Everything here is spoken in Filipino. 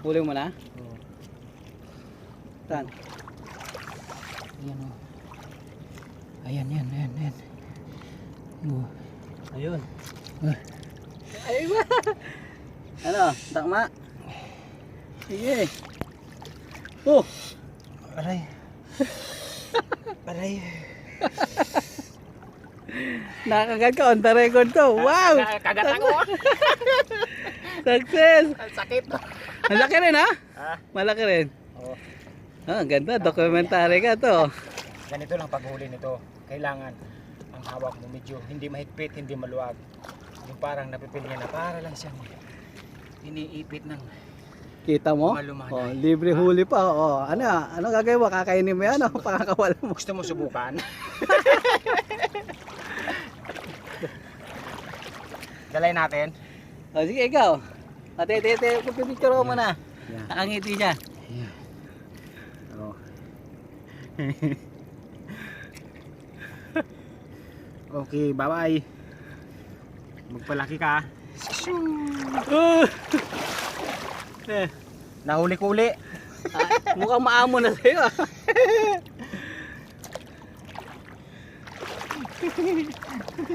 Huli mo na? Oo. Saan? Ayan o. Ayan, yan, yan, yan. Ayun. Ayun ba? Ano? Takma? Sige. Oh! Aray. Aray. Nakakagat ka on the record to. Wow! Kagat ako. Success! Sakit. Malaki rin ha? Ah, Malaki rin. oo. Ah, ganda. Documentary ka to. Ganito lang paghuli nito. Kailangan ang hawak mo medyo hindi mahigpit, hindi maluwag. Yung parang napipili niya na para lang siyang iniipit ng Kita mo? Lumalumana. Oh, libre huli pa. Oh, ano gagawin mo? Kakainin mo yan o pakakawala mo? gusto mo subukan. Dalay natin. Oh, sige ikaw. Ate, pipicture ko muna. Yeah. Nakangiti siya. Yeah. Oh. Okay, bye-bye. Magpalaki ka. Eh, Nahuli ko uli. mukhang maamo na sa'yo.